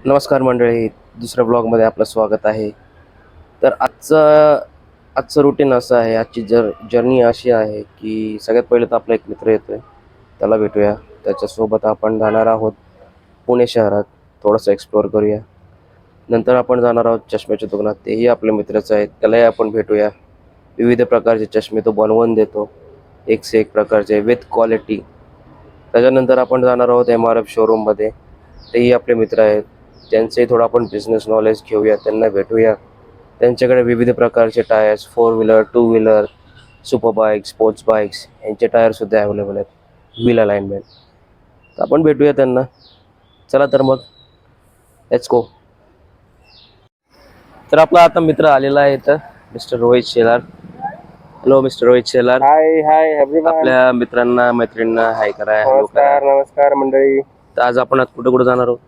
नमस्कार मंडळी, दुसऱ्या ब्लॉगमध्ये आपलं स्वागत आहे. तर आजचं रुटीन असं आहे, आजची जर्नी अशी आहे की सगळ्यात पहिले तर आपला एक मित्र येतोय, त्याला भेटूया. त्याच्यासोबत आपण जाणार आहोत पुणे शहरात, थोडंसं एक्सप्लोअर करूया. नंतर आपण जाणार आहोत चष्म्याच्या दुकानात, तेही आपल्या मित्राचं आहे, त्यालाही आपण भेटूया. विविध प्रकारचे चष्मे तो बनवून देतो, एक से एक प्रकारचे विथ क्वालिटी. त्याच्यानंतर आपण जाणार आहोत MRF शोरूममध्ये, तेही आपले मित्र आहेत. त्यांचंही थोडं आपण बिझनेस नॉलेज घेऊया, त्यांना भेटूया. त्यांच्याकडे विविध प्रकारचे tyres, 4 wheeler, 2 wheeler, super bikes, sports bikes यांचे टायरसुद्धा अवेलेबल आहेत, व्हील अलाइनमेंट. तर आपण भेटूया त्यांना. चला तर मग लेट्स गो. तर आपला आता मित्र आलेला आहे इथं, mister Rohit Shelar. Hello mister Rohit Shelar. Hi hi everyone. आपल्या मित्रांना मैत्रिणींना हाय करा, हॅलो करा. नमस्कार मंडळी. तर आज आपण कुठं कुठं जाणार आहोत?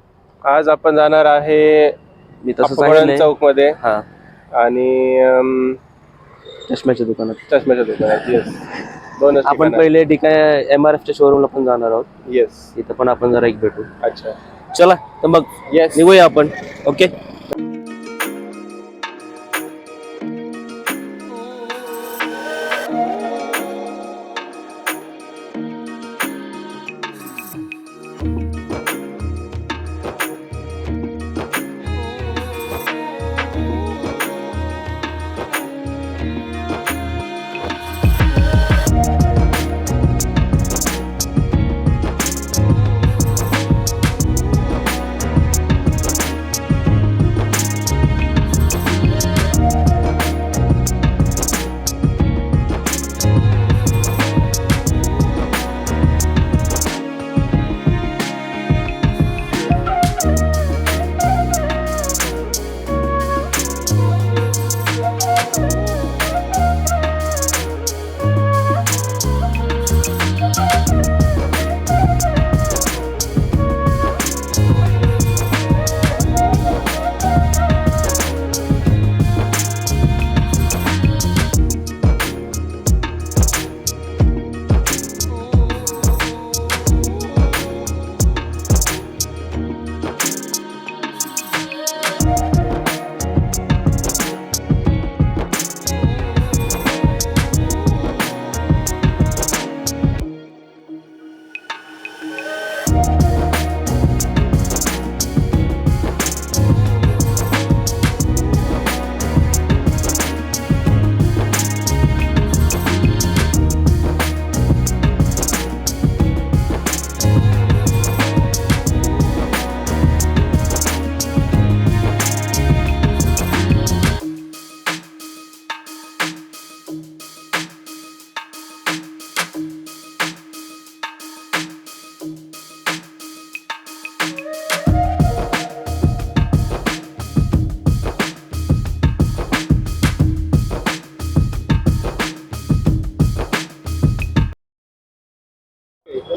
आज आपण जाणार आहे मी तसं सांगितलंय चौक मध्ये हां, आणि चष्म्याच्या दुकानात. चष्म्याच्या दुकानात. येस, दोनच आपण ठिकाणं. पहिले MRFच्या शोरूमला पण जाणार आहोत. येस. इथं पण आपण जरा एक भेटू. अच्छा. चला तर मग येस. निघूया आपण. ओके.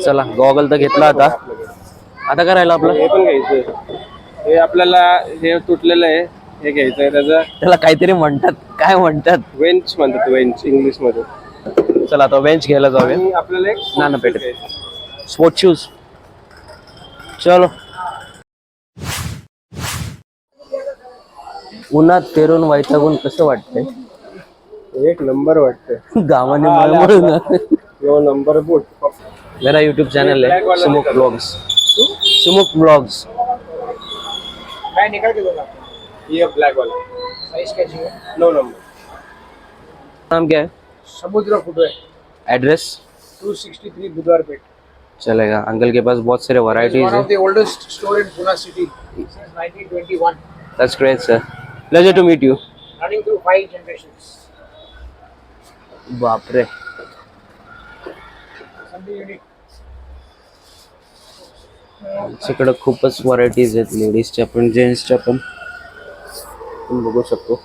चला, गॉगल तर घेतला आता. आता काय राहिलं आपलं? हे पण घ्यायचं. हे आपल्याला हे तुटलेलं आहे, हे घ्यायचंय. त्याला काहीतरी म्हणतात, काय म्हणतात? वेंच म्हणतात, वेंच इंग्लिश मध्ये. चला आता बेंच घ्यायला जाऊया. आणि आपल्याला एक नाना पेठेत स्पोर्ट शूज. चलो. उन्हात पेरून वैतागून कसं वाटतंय? एक नंबर वाटतंय. गावाने मळमळून. यो नंबर बूट. मेरा यूट्यूब चैनल है सुमुख ब्लॉग्स. सुमुख ब्लॉग्स. मैं निकल के दूंगा ये ब्लैक वाला साइज क्या चाहिए? 9 नंबर. नाम क्या है? समुद्र फुटवेयर. एड्रेस? 263 बुधवार पेट. चलेगा. अंकल के पास बहुत सारे वैरायटीज One है. of the oldest store in Pune city since 1921. That's great, sir. Pleasure to meet you. Running through 5 generations. बापरे. Something unique. आमच्याकडे खूपच व्हरायटीज आहेत, लेडीजच्या पण जेंट्सच्या पण. तुम्ही बघू शकतो.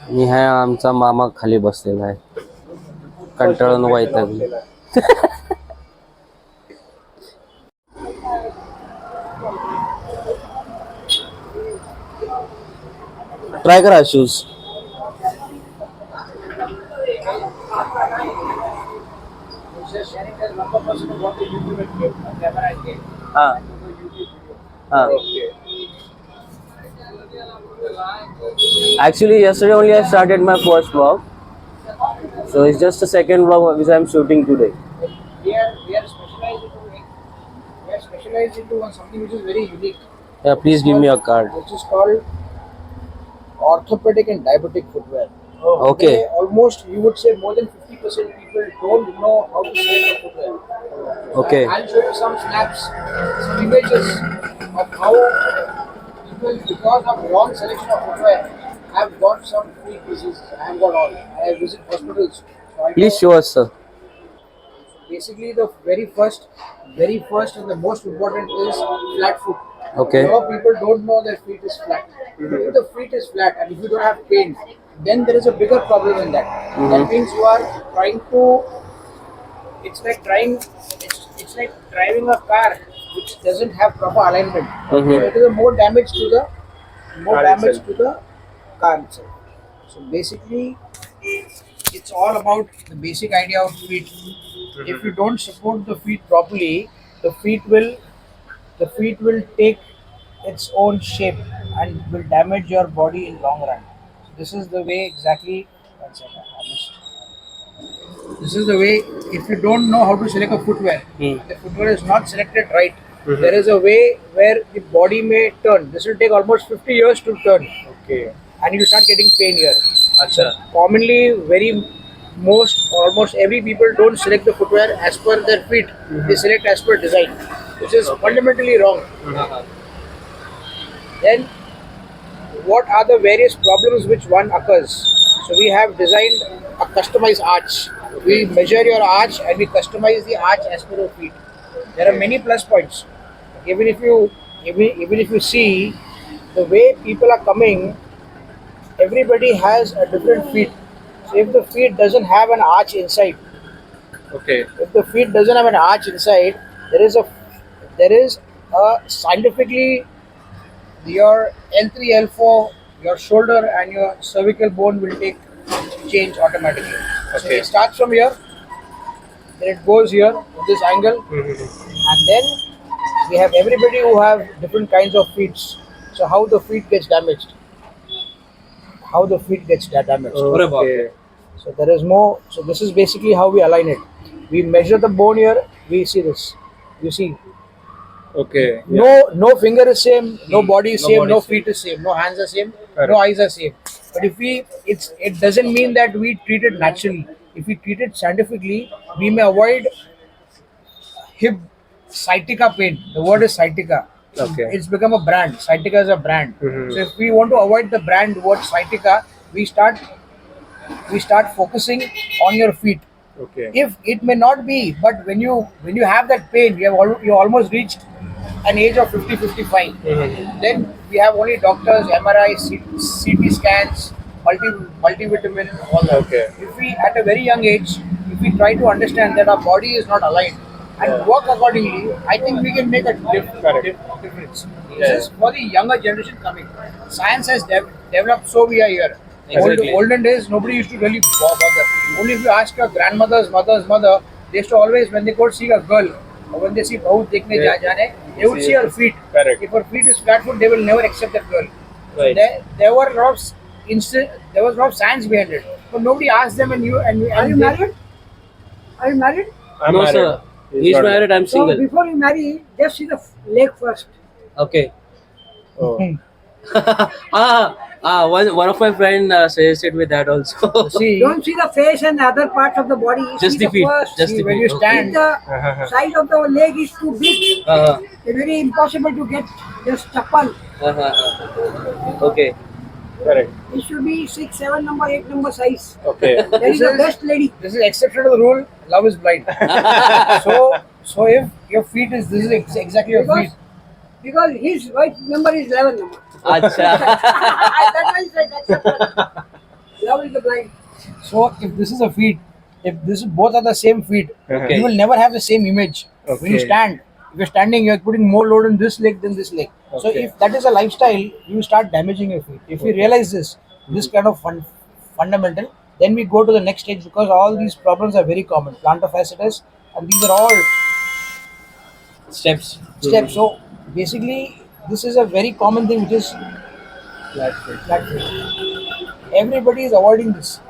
आणि हा आमचा मामा खाली बसलेला आहे, कंटाळून वैतागले. ट्राय करा shoes. It's just sharing as 1% of what the YouTube will give, a camera and game. Ah. And to the YouTube video. Ah. Okay. Actually, yesterday only I started my first vlog, so it's just the second vlog which I'm shooting today. We are specialized into one something which is very unique. Yeah, please give me a card. Which is called orthopedic and diabetic footwear. Okay. Today, almost you would say more than 50% people don't know how to select a footwear. Okay. I'll show you some snaps, some images of how people, because of wrong selection of footwear, have got some freak diseases. I have got all. I visit hospitals. So I Please know show us, sir. basically the very first and the most important is flat foot. Okay. A lot of people don't know their feet is flat. If the feet is flat and if you don't have pain, then there is a bigger problem in that. That means you are trying to. It's like It's like driving a car which doesn't have proper alignment. So it is a more damage to the car itself. So basically, it's all about the basic idea of feet. If you don't support the feet properly, the feet will take its own shape and will damage your body in long run. So this is the way exactly. One second, I missed. This is the way. If you don't know how to select a footwear, the footwear is not selected right. There is a way where the body may turn. This will take almost 50 years to turn. Okay. And you start getting pain here. Acha. Commonly, almost every people don't select the footwear as per their feet. They select as per design, which is fundamentally wrong. Then, what are the various problems which one occurs? So we have designed a customized arch. We measure your arch and we customize the arch as per your feet. There are many plus points. Even if you see the way people are coming, everybody has a different feet. So if the feet doesn't have an arch inside, if the feet doesn't have an arch inside, there is a scientifically your L3, L4, your shoulder and your cervical bone will take change automatically. So it starts from here, then it goes here with this angle, and then we have everybody who have different kinds of feet. So how the feet gets damaged? Okay. So there is more. So this is basically how we align it. We measure the bone here. We see this. You see. Okay. No finger is same. No body is same. No feet is same. No hands are same. No eyes are same. But it doesn't mean that we treat it naturally. If we treat it scientifically, we may avoid hip sciatica pain. The word is sciatica. Okay. It's become a brand. Sciatica is a brand. So if we want to avoid the brand word sciatica, we start focusing on your feet. Okay. If it may not be, but when you have that pain, you almost reached an age of 50, 55. Then we have only doctors, MRI, CT scans, multivitamin, all that. Okay. If we at a very young age, if we try to understand that our body is not aligned and work accordingly, I think we can make a difference. This is for the younger generation coming. Science has developed, so we are here. Exactly. Olden days, nobody used to really bother. Only if you ask your grandmother's mother's mother, they used to always, when they go see a girl, or when they see Bahu Dekhne Jaane, they would see her feet. Correct. If her feet is flat foot, they will never accept that girl. Right. There was a lot of science behind it. But nobody asked them, Are you married? Are you married? I'm no, married. Sir. He's married. I'm So single. before you marry, just see the leg first. Okay. One of my friend suggested me that also. See, Don't see the face and other parts of the body. Just see the feet. First. Just the when feet. you stand, If the size of the leg is too big, it's very impossible to get just chappal. Okay. correct. It should be 6, 7 number, 8 number size. Okay. That is the best lady. This is exception to the rule. Love is blind. so if your feet is exactly your feet. Because his wife number is 11 number. Acha. That's why I said that's love is the blind. So if this is a feet, if this is both are the same feet, Okay. you will never have the same image. When you Okay. stand, if you're standing, you're putting more load on this leg than this leg. So Okay. if that is a lifestyle, you start damaging your feet. If you realize this kind of fundamental, Then we go to the next stage because all these problems are very common. Plantar fasciitis, and these are all Steps. steps. So basically, this is a very common thing which is flat foot. Everybody is avoiding this.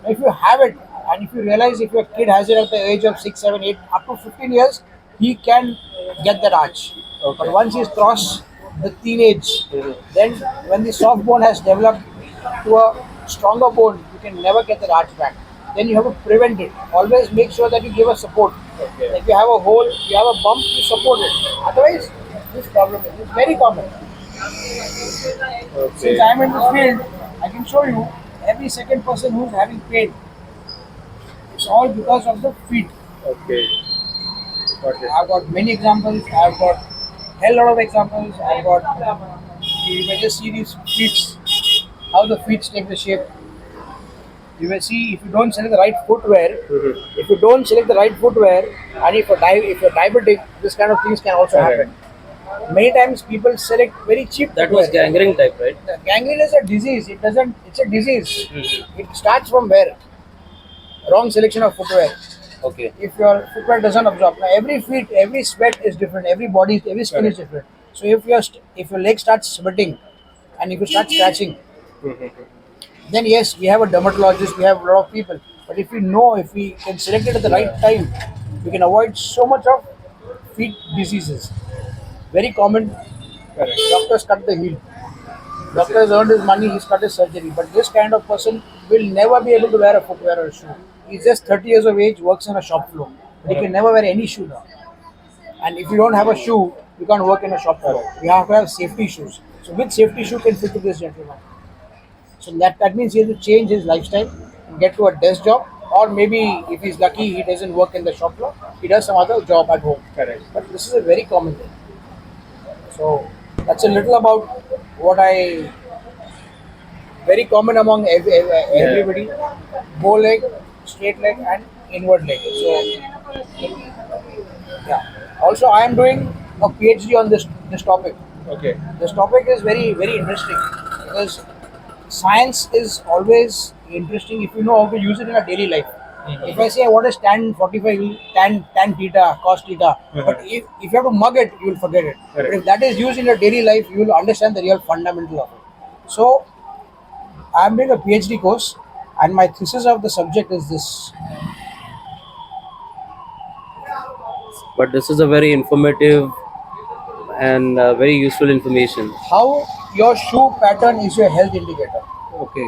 If you have it, and if you realize if your kid has it at the age of 6, 7, 8, up to 15 years, he can get that arch. But once he's crossed the teenage, then when the soft bone has developed to a stronger bone, you can never get that arch back. Then you have to prevent it. Always make sure that you give a support. If you have a hole, you have a bump, you support it. Otherwise, this problem is very common. Since I am in the field, I can show you every second person who's having pain. It's all because of the feet. Okay. I've got many examples. I've got hell lot of examples. I've got you may just see these feet, how the feet take the shape. You may see if you don't select the right footwear, if you don't select the right footwear, and if you're diabetic, this kind of things can also happen. Many times people select very cheap That was footwear. gangrene type, right? The gangrene is a disease. It doesn't. It's a disease. It starts from where? Wrong selection of footwear. Okay. If your footwear doesn't absorb, now every feet, every sweat is different. Every body, every skin is different. So if your leg starts sweating, and if you start scratching, then yes, we have a dermatologist. We have a lot of people. But if we can select it at the right time, we can avoid so much of feet diseases. Very common. Doctors cut the heel. Doctor has earned his money, he's cut his surgery. But this kind of person will never be able to wear a footwear or a shoe. He's just 30 years of age, works on a shop floor. But he can never wear any shoe now. And if you don't have a shoe, you can't work in a shop floor. You have to have safety shoes. So which safety shoe can fit to this gentleman? So that means he has to change his lifestyle and get to a desk job. Or maybe if he's lucky, he doesn't work in the shop floor. He does some other job at home. Correct. But this is a very common thing. So that's a little about what I very common among everybody. Bow leg, straight leg, and inward leg. So yeah. Also, I am doing a PhD on this topic. Okay. This topic is very very interesting because science is always interesting if you know how to use it in a daily life. If I say what is tan 45, tan theta, cos theta, but if you have to mug it, you will forget it. But if that is used in your daily life, you will understand the real fundamental of it. So, I am doing a PhD course, and my thesis of the subject is this. But this is a very informative and very useful information. How your shoe pattern is your health indicator. Okay.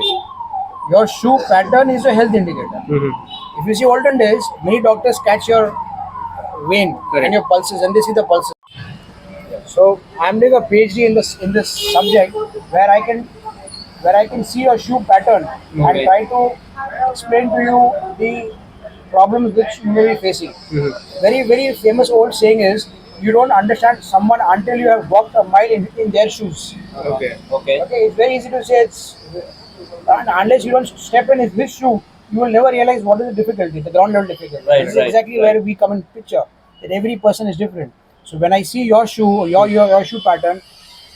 Your shoe pattern is your health indicator. If you see olden days, many doctors catch your vein and your pulses, and they see the pulses. So I'm doing a PhD in this subject where I can see your shoe pattern and try to explain to you the problems which you may be facing. Very very famous old saying is you don't understand someone until you have walked a mile in their shoes. Okay. Okay, it's very easy to say and unless you don't step in his shoe, you will never realize what is the difficulty, the ground level difficulty. Right, This is right, exactly right. where we come in picture. That every person is different. So when I see your shoe, your shoe pattern,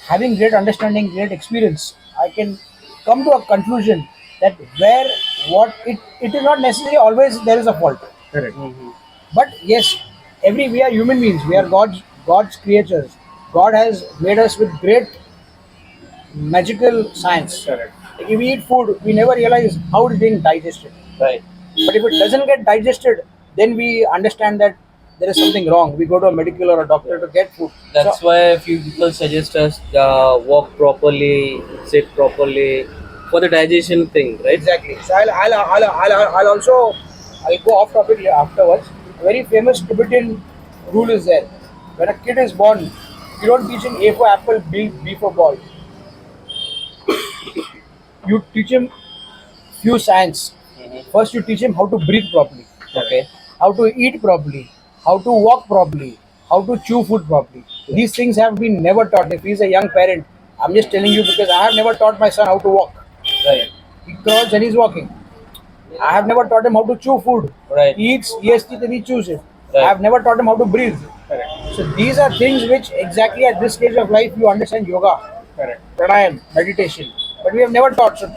having great understanding, great experience, I can come to a conclusion that it is not necessarily always there is a fault. Correct. But yes, we are human beings. We are God's creatures. God has made us with great magical science. Correct. Like if we eat food, we never realize how it is being digested. Right. But if it doesn't get digested, then we understand that there is something wrong. We go to a medical or a doctor to get food. That's So, why a few people suggest us walk properly, sit properly for the digestion thing, right? exactly. So I'll go off topic afterwards. A very famous Tibetan rule is there. When a kid is born, you don't teach him A for apple, B for ball. You teach him few science. First, you teach him how to breathe properly, Okay. how to eat properly, how to walk properly, how to chew food properly. These things have been never taught. If he's a young parent, I'm just telling you because I have never taught my son how to walk. Right. He crawls and he's walking. I have never taught him how to chew food. Right. He eats, he has teeth and he chews it. Right. I have never taught him how to breathe. Correct. So these are things which exactly at this stage of life you understand yoga, Correct. pranayam, meditation. But we have never taught. So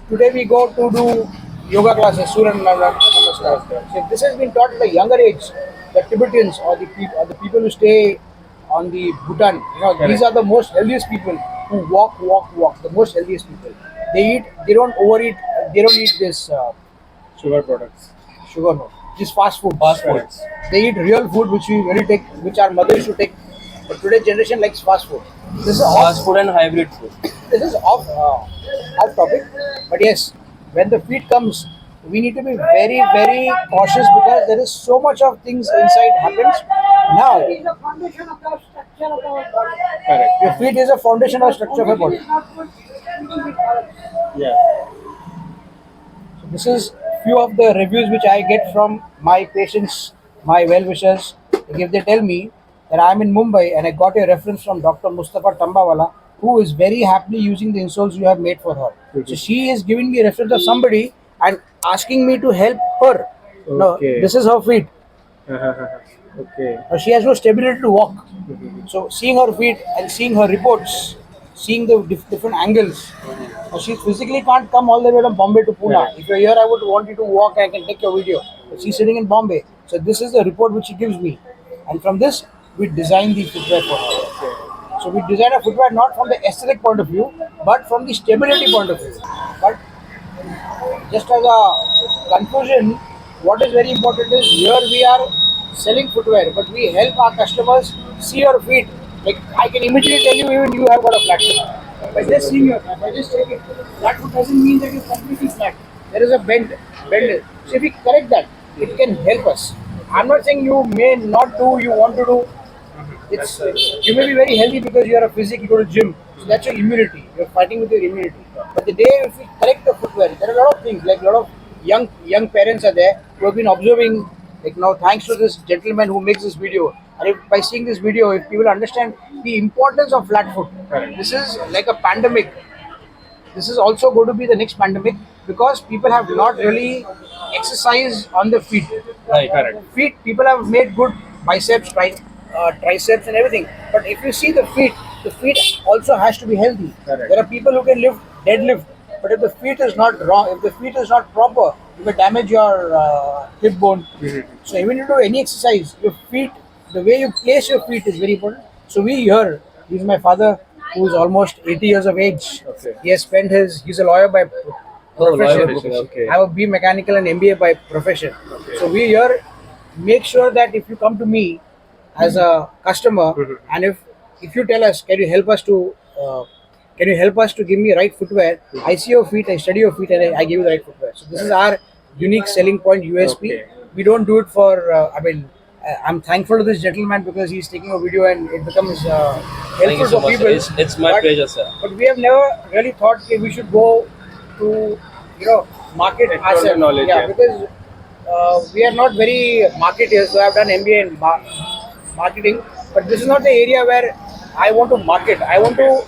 today we go to do yoga classes, Surya Namaskar. So this has been taught at a younger age. The Tibetans or the people who stay on the Bhutan, these are the most healthiest people who walk. The most healthiest people. They eat. They don't overeat. They don't eat this Sugar products. sugar. No, this fast food. Fast foods. They eat real food, which we really take, which our mother used to take. But today's generation likes fast food. This is Fast food and hybrid food. this is off topic, but yes, when the feed comes, we need to be very cautious because there is so much of things inside happens. Now, It is the foundation of the structure of our body. Correct. your feet is a foundation or structure of your body. It is not good. It will be correct. Yeah. So this is few of the reviews which I get from my patients, my well-wishers. If they tell me that I am in Mumbai and I got a reference from Dr. Mustafa Tambawala, who is very happily using the insoles you have made for her. So she is giving me a reference of somebody and asking me to help her. No, Okay. this is her feet. Okay. Now she has no stability to walk. So seeing her feet and seeing her reports, seeing the different angles. Now she physically can't come all the way from Bombay to Pune. Correct. If you're here, I would want you to walk. I can take your video. But she's sitting in Bombay. So this is the report which she gives me, and from this we design the footwear for her. So we design a footwear not from the aesthetic point of view, but from the stability point of view. But just as a conclusion, what is very important is here we are selling footwear, but we help our customers see your feet. Like I can immediately tell you, even you have got a flat foot. By just seeing your, by just checking, flat foot doesn't mean that you're completely flat. There is a bend. So if we correct that, it can help us. I'm not saying you may not do, you want to do. It's you may be very healthy because you are a physic, you go to gym. So that's your immunity. You're fighting with your immunity. But the day if we correct the footwear, there are a lot of things, like a lot of young parents are there who have been observing, like now thanks to this gentleman who makes this video. And if by seeing this video, if people understand the importance of flat foot, this is like a pandemic. This is also going to be the next pandemic because people have not really exercised on the feet. Right. Correct. Feet, people have made good biceps, triceps, and everything. But if you see the feet also has to be healthy. Correct. There are people who can lift deadlift, but if the feet is not wrong, if the feet is not proper, you will damage your hip bone. So even if you do any exercise, your feet, the way you place your feet is very important. So we here, he's my father, who is almost 80 years of age. Okay. He has spent he's a lawyer by profession. lawyer, okay. I have a B mechanical and MBA by profession. So we here make sure that if you come to me as a customer, and if you tell us, can you help us to give me right footwear? I see your feet, I study your feet, and I give you the right footwear. So this is our unique selling point, USP. Okay. We don't do it for. I'm thankful to this gentleman because he's taking a video and it becomes helpful Thank you so for much. people. It's my But- pleasure, sir. But we have never really thought that we should go to, market Explore the ourselves. knowledge, yeah. Because we are not very marketeers. So I've done MBA in marketing, but this is not the area where I want to market. I want to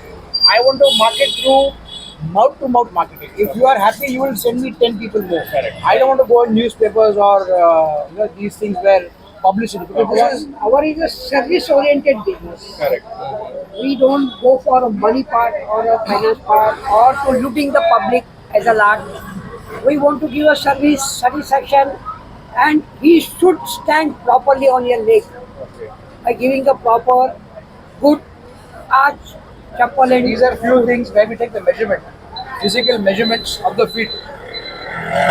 market through mouth to mouth marketing. If you are happy, you will send me 10 people more. Correct. I don't want to go in newspapers or these things where publicity, because this is Our is a service-oriented business. Correct. We don't go for a money part or a finance part or to looting the public as a lark. We want to give a service, satisfaction, and he should stand properly on your leg Okay. by giving a proper, good arch, chappal, and these are few things where we take the measurement, physical measurements of the feet,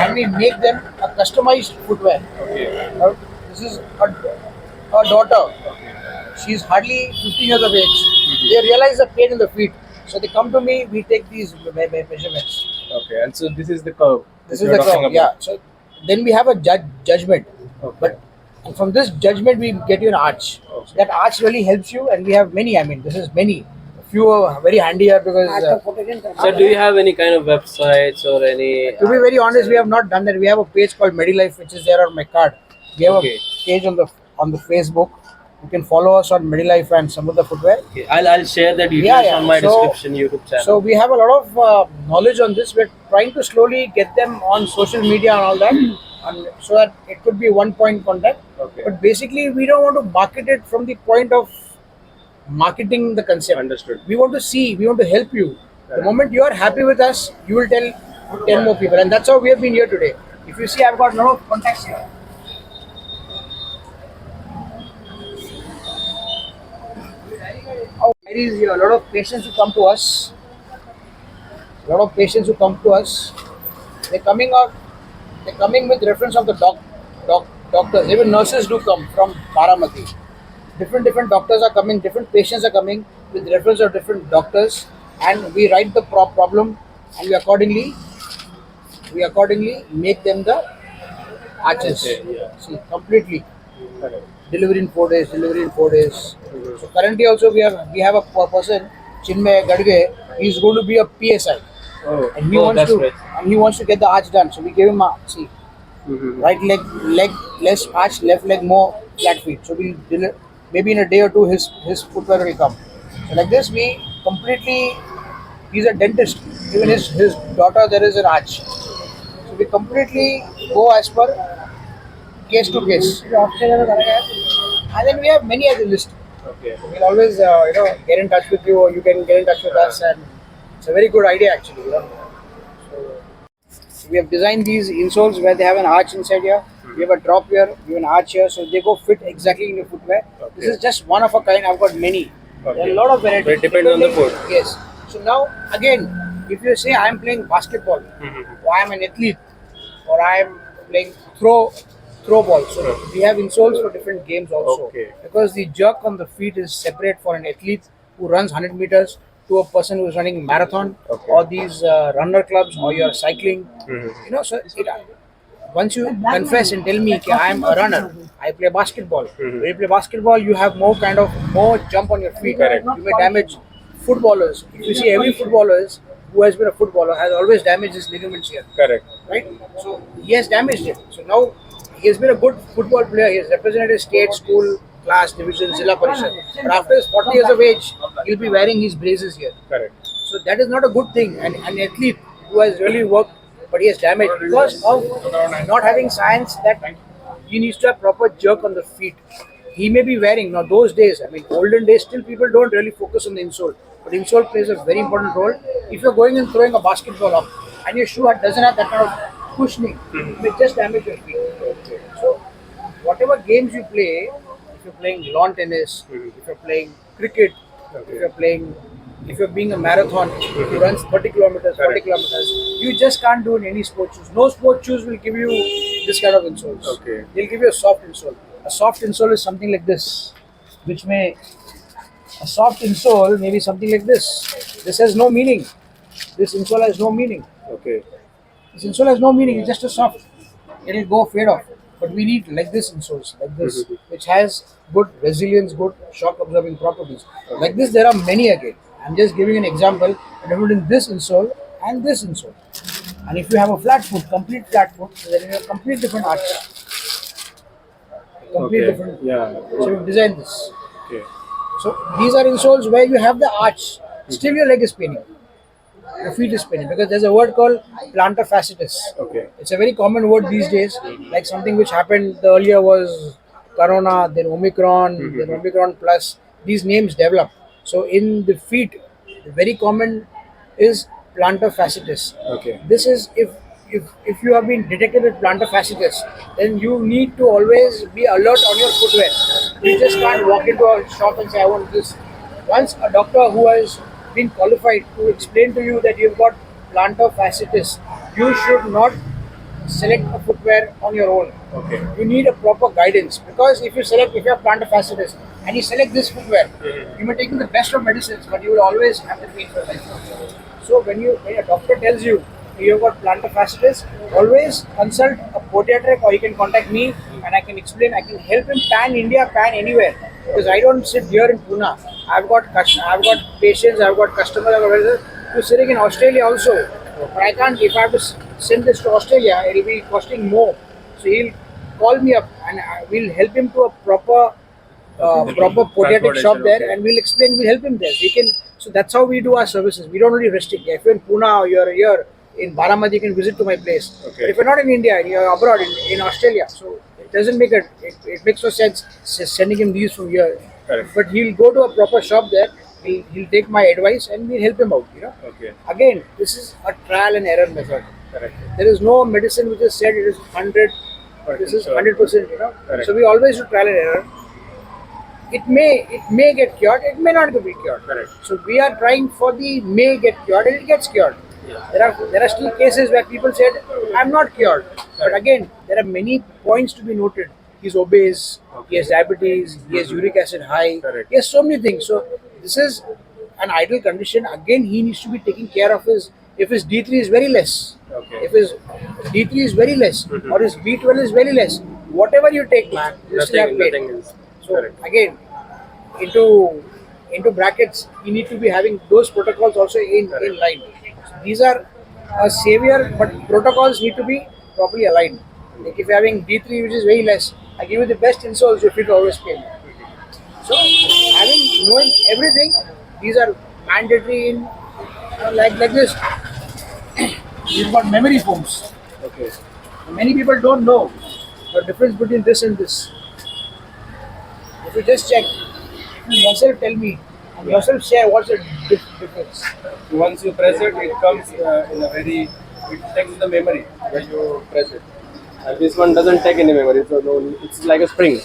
and we make them a customized footwear. Okay. This is her daughter. She's hardly 15 years of age. They realize the pain in the feet, so they come to me. We take these measurements. Okay. And so this is the curve. This that is you're the talking curve. about. Yeah. So then we have a judgment. Okay. But from this judgment, we get you an arch. Okay. That arch really helps you, and we have many. I mean, this is many. A few are very handy here because. So do you have any kind of websites or any? To be very honest, we have not done that. We have a page called MediLife, which is there on my card. We have Okay. a page on the Facebook. You can follow us on MediLife and Samudra Footwear. Okay. I'll share the details Yeah, yeah. on my So- description YouTube channel. So we have a lot of knowledge on this. We're trying to slowly get them on social media and all that, and so that it could be one point contact. Okay. But basically, we don't want to market it from the point of marketing the concept. Understood. We want to see, we want to help you. The Correct. moment you are happy with us, you will tell 10 more people, and that's how we have been here today. If you see, I've got a lot of contacts here. Our diaries here, a lot of patients who come to us. A lot of patients who come to us, they're coming out. They're coming with reference of the doctors. Even nurses do come from Baramati. Different doctors are coming. Different patients are coming with reference of different doctors, and we write the problem, and we accordingly make them the arches. Okay, yeah. See, completely Correct. delivery in 4 days. Delivery in 4 days. So currently also we have a person, Chinmay Gadge. He's going to be a PSI, Oh, and he oh, wants that's to great. and he wants to get the arch done. So we gave him a see. Right leg less arch, left leg more flat feet. So maybe in a day or two his footwear will come. So like this we completely. He's a dentist. Even his daughter there is an arch. So we completely go as per case to case. And then we have many other list. Okay. We'll always get in touch with you, or you can get in touch with us, and it's a very good idea actually. So we have designed these insoles where they have an arch inside here. We have a drop here, we have an arch here, so they go fit exactly in your footwear. Okay. This is just one of a kind. I've got many. There are Okay. a lot of varieties. But it depends on the foot. Yes. So now again, if you say I am playing basketball, or I am an athlete, or I am playing throw ball. So we have insoles for different games also. Okay. Because the jerk on the feet is separate for an athlete who runs 100 meters to a person who is running marathon, Okay. or these runner clubs, or you're cycling. So once you confess and tell me I am a runner, I play basketball. When you play basketball, you have more jump on your feet. Correct. You may damage footballers. If you see every footballers who has been a footballer has always damaged his ligaments here. Correct. Right? So he has damaged it. So now he has been a good football player. He has represented state, school, class, division, Zilla Parishad. But after his 40 years of age, he'll be wearing his braces here. Correct. So that is not a good thing. And an athlete who has really worked, but he has damaged because of not having science that he needs to have proper jerk on the feet. He may be wearing, now those days, I mean olden days, still people don't really focus on the insole. But insole plays a very important role. If you're going and throwing a basketball up and your shoe doesn't have that kind of cushioning, it may just damage your feet. So whatever games you play, if you're playing lawn tennis, if you're playing cricket, if you're being a marathon who runs 30 kilometers, 40 kilometers, you just can't do in any sports shoes. No sports shoes will give you this kind of insoles. Okay. They'll give you a soft insole. A soft insole is something like this, a soft insole may be something like this. This has no meaning. This insole has no meaning. Okay. This insole has no meaning. It's just a soft. It'll go fade off. But we need like this insoles, like this, which has good resilience, good shock absorbing properties. Like this, there are many again. I'm just giving an example between this insole and this insole. And if you have a flat foot, complete flat foot, then you have a complete different arch. Complete Okay. different. Yeah. So we've designed this. Okay. So these are insoles where you have the arch. Still your leg is paining. Your feet is paining because there's a word called plantar fasciitis. Okay. It's a very common word these days. Like something which happened the earlier was Corona, then Omicron, then Omicron plus. These names develop. So in the feet, the very common is plantar fasciitis. Okay. This is if you have been detected with plantar fasciitis, then you need to always be alert on your footwear. You just can't walk into a shop and say I want this. Once a doctor who has been qualified to explain to you that you've got plantar fasciitis, you should not select a footwear on your own. Okay. You need a proper guidance because if you have plantar fasciitis and you select this footwear, you may take the best of medicines, but you will always have the pain for life. So when a doctor tells you you've got plantar fasciitis, always consult a podiatric, or you can contact me and I can explain. I can help him pan India, pan anywhere, because I don't sit here in Pune. I've got patients, I've got customers, who's sitting in Australia also. But I can't. If I have to send this to Australia, it will be costing more. So he'll call me up and we'll help him to a proper podiatric shop there, okay. and we'll explain. We'll help him there. So that's how we do our services. We don't really restrict. If you're in Pune or you're here in Baramati, you can visit to my place. Okay. If you're not in India and you're abroad in Australia, so it doesn't make it makes no sense sending him these from here. Correct. But he'll go to a proper shop there. He'll take my advice and we'll help him out. Okay. Again, this is a trial and error method. Correct. There is no medicine which is said it is 100. This is 100%. Correct. So we always do trial and error. It may get cured. It may not be cured. Correct. So we are trying for the may get cured, and it gets cured. Yeah. There are still cases where people said I'm not cured, but again there are many points to be noted. He's obese, he has diabetes, he has uric acid high, Correct. he has so many things. So this is an ideal condition. Again, he needs to be taking care of his. If his D3 is very less, Okay. if his D3 is very less, or his B12 is very less, whatever you take, man, you still have Nothing pain. is So correct. again, into brackets, you need to be having those protocols also in line. These are a savior, but protocols need to be properly aligned. Like if you're having D3 which is very less, I give you the best insoles, your feet will always pain. So knowing everything, these are mandatory in like this. You've got memory foams. Okay. Many people don't know the difference between this and this. If you just check, you yourself tell me, and yourself share what's the difference. Once you press it, it comes in a very. It takes the memory when you press it. This one doesn't take any memory, so no, it's like a spring.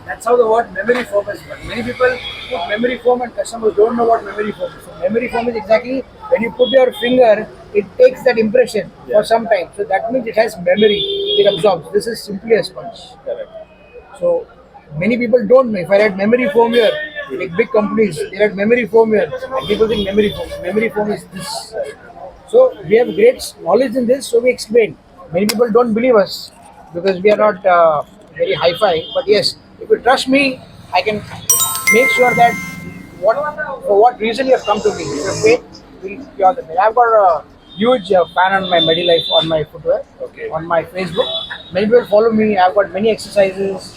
That's how the word memory foam is. But many people put memory foam and customers don't know what memory foam is. So memory foam is exactly when you put your finger, it takes that impression for some time. So that means it has memory. It absorbs. This is simply a sponge. Correct. So many people don't know. If I had memory foam here, like big companies, they had memory foam here, and people think memory foam. Memory foam is this. So we have great knowledge in this, so we explain. Many people don't believe us because we are not very hi-fi. But yes, if you trust me, I can make sure that for what reason you have come to me. Your faith will cure the pain. I've got a huge fan on my MediLife, on my footwear, Okay. on my Facebook. Many people follow me. I've got many exercises,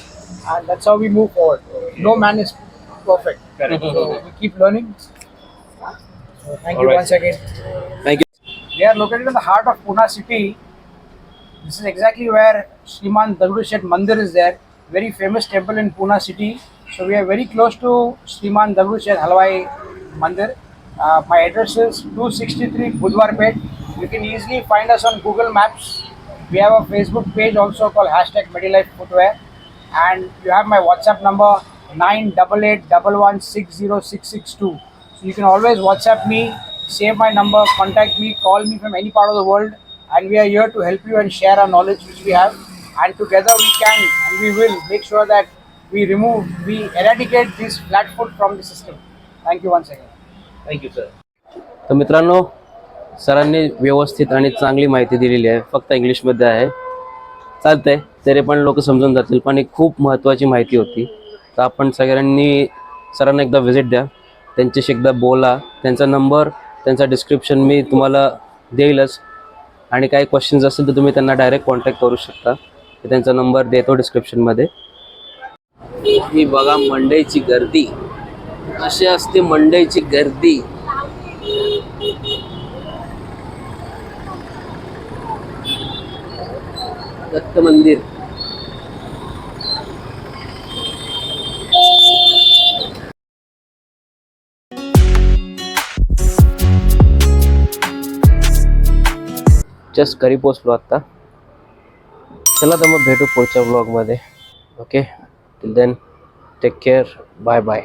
and that's how we move forward. No man is perfect. Correct. So we keep learning. So thank you Alright. once again. Thank you. We are located in the heart of Pune city. This is exactly where Shriman Dagdushet Mandir is there. Very famous temple in Pune city. So we are very close to Shriman Dagdushet Halwai Mandir. My address is 263 Budhwar peth. You can easily find us on Google Maps. We have a Facebook page also called #MediLife Footwear. And you have my WhatsApp number 9881160662. So you can always WhatsApp me, save my number, contact me, call me from any part of the world, and we are here to help you and share our knowledge which we have. And together we can and we will make sure that we eradicate this flat foot from the system. Thank you once again. Thank you, sir. तर मित्रांनो, सरांनी व्यवस्थित आणि चांगली माहिती दिलेली आहे. फक्त इंग्लिशमध्ये आहे, चालतंय, तरी पण लोक समजून जातील. पण ही खूप महत्त्वाची माहिती होती. तर आपण सगळ्यांनी सरांना एकदा व्हिजिट द्या, त्यांच्याशी एकदा बोला. त्यांचा नंबर, त्यांचा डिस्क्रिप्शन मी तुम्हाला देईलच. आणि काही क्वेश्चन्स असतील तर तुम्ही त्यांना डायरेक्ट कॉन्टॅक्ट करू शकता. त्यांचा नंबर देतो डिस्क्रिप्शनमध्ये. ही बघा मंडईची गर्दी, अशी असते मंडईची गर्दी. दत्त मंदिर. जस्ट घरी पोचलो आता. चला तर मग भेटू पुढच्या ब्लॉगमध्ये. Okay, till then take care, bye bye.